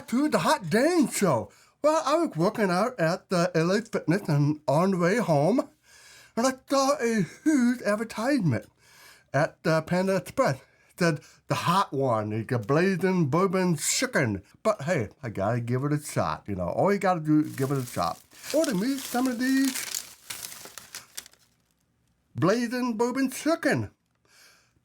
to the Hot Dang Show. Well, I was working out at the LA Fitness and on the way home, and I saw a huge advertisement at the Panda Express. It said the hot one, the Blazing Bourbon Chicken. But hey, I gotta give it a shot, you know. All you gotta do is give it a shot. Order me some of these Blazing Bourbon Chicken.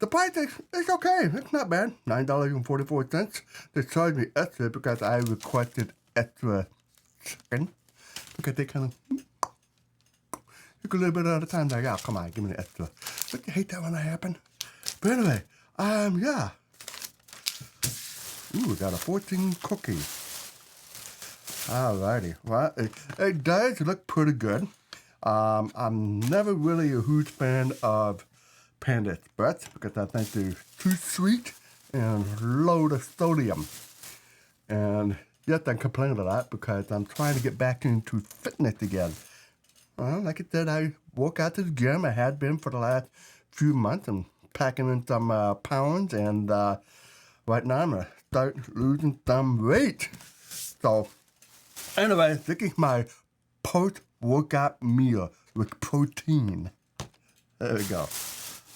The price is okay. It's not bad. $9.44. They charged me extra because I requested extra chicken. Because they kind of took a little bit at a time. Like, oh, come on, give me the extra. But you hate that when that happens. But anyway, yeah. Ooh, we got a 14 cookie. Alrighty. Well, it does look pretty good. I'm never really a huge fan of Panda Express because I think they're too sweet and load of sodium. And yes, I complain a lot because I'm trying to get back into fitness again. Well, like I said, I work out to the gym. I had been for the last few months. I'm packing in some pounds, and right now I'm going to start losing some weight. So anyway, this is my post-workout meal with protein. There we go.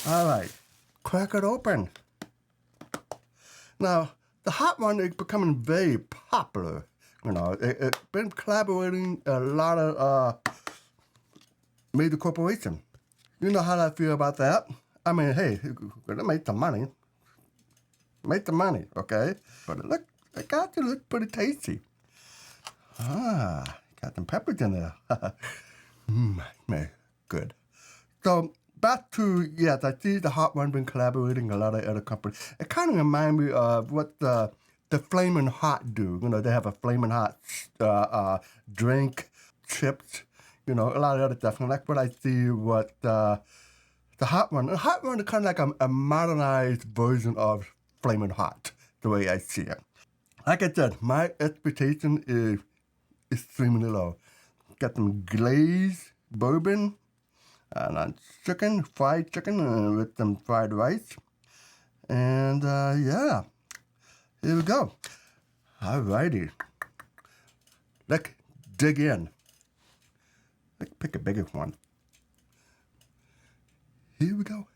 All right, crack it open. Now, the hot one is becoming very popular. You know, it's been collaborating a lot of major corporations. You know how I feel about that. I mean, hey, they make the money. Make the money, okay? But it got to look pretty tasty. Got some peppers in there. Man, good. So, back to, yes, I see the hot one been collaborating a lot of other companies. It kind of reminds me of what the Flamin' Hot do. You know, they have a Flamin' Hot drink, chips, you know, a lot of other stuff. And that's what I see what the hot one. The hot one is kind of like a modernized version of Flamin' Hot, the way I see it. Like I said, my expectation is extremely low. Got some glazed bourbon, and chicken, fried chicken with some fried rice. And yeah, here we go. Alrighty. Let's dig in. Let's pick a bigger one. Here we go.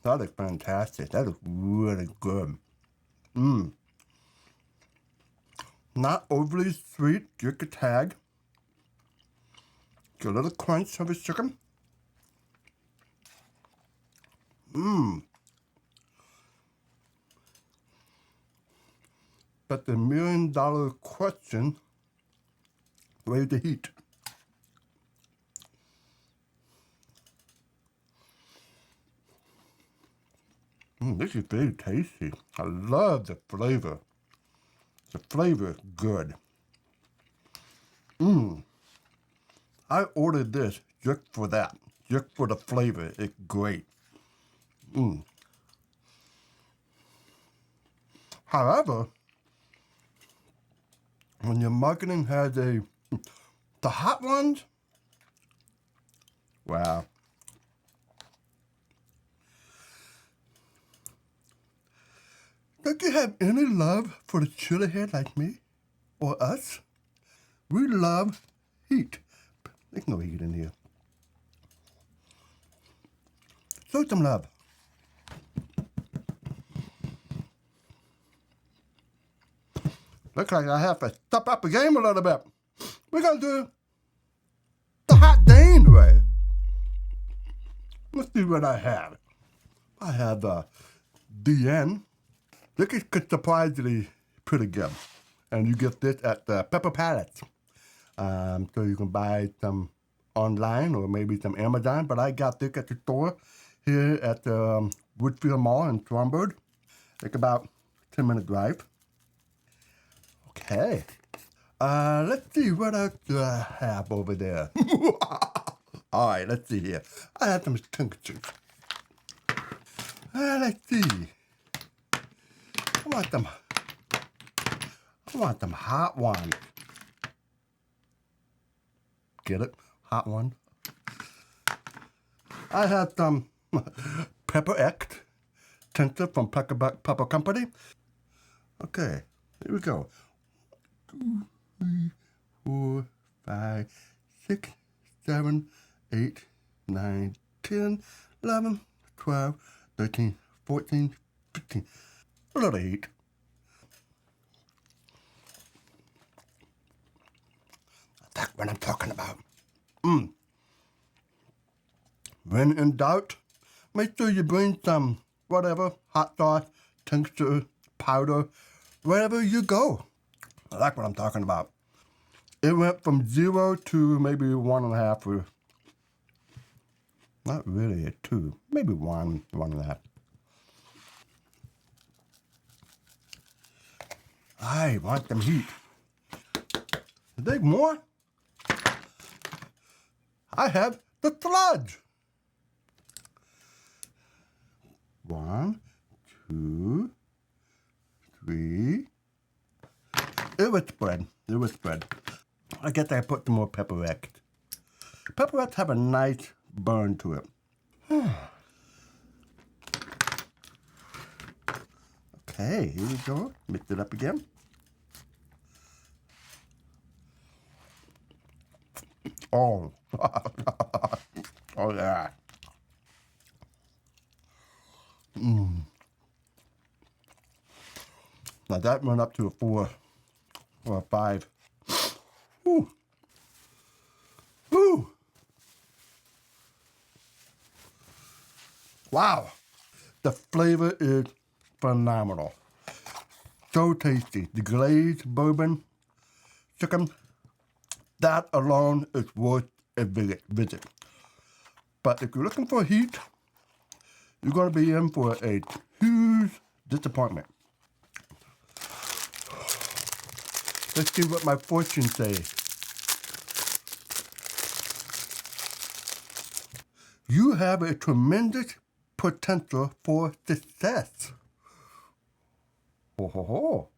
That is fantastic. That is really good. Not overly sweet, just a tag. Get a little crunch of his chicken. But the $1 million question, where's the heat? This is very tasty. I love the flavor. The flavor is good. I ordered this just for that. Just for the flavor. It's great. However, when your marketing has the hot ones, wow. Don't you have any love for the chili head like me or us? We love heat. There's no heat in here. Show some love. Looks like I have to step up the game a little bit. We're going to do the hot Dane way. Let's see what I have. I have DN. This is surprisingly pretty good. And you get this at the Pepper Palace. So you can buy some online or maybe some Amazon. But I got this at the store here at the Woodfield Mall in Schaumburg. It's about 10-minute drive. Okay. Let's see what else do I have over there. All right, let's see here. I have some tinctures. Let's see. I want them hot ones. Get it? Hot one. I have some Pepper X. tincture from Pepper Company. Okay, here we go. 2, 3, 4, 5, 6, 7, 8, 9, 10, 11, 12, 13, 14, 15. A lot of heat. That's what I'm talking about. When in doubt, make sure you bring some whatever, hot sauce, tincture, powder, wherever you go. I like what I'm talking about. It went from 0 to maybe 1.5 or not really a 2, maybe 1.5. I want some heat. Is there more? I have the sludge. 1, 2, 3. It was spread. It was spread. I guess I put some more pepperettes. Pepperettes have a nice burn to it. Okay, here we go. Mix it up again. Oh. Oh, yeah. Now that went up to a 4 or a 5. Ooh. Ooh. Wow. The flavor is phenomenal. So tasty. The glazed bourbon chicken, that alone is worth a visit. But if you're looking for heat, you're going to be in for a huge disappointment. Let's see what my fortunes say. You have a tremendous potential for success. Ho ho ho.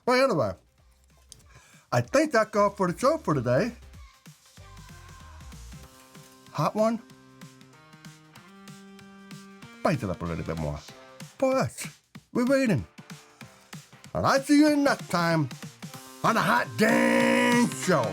Well, anyway, I think that's all for the show for today. Hot one? Spice it up a little bit more. For us, we're waiting. And I'll see you next time on the Hot Dang Show.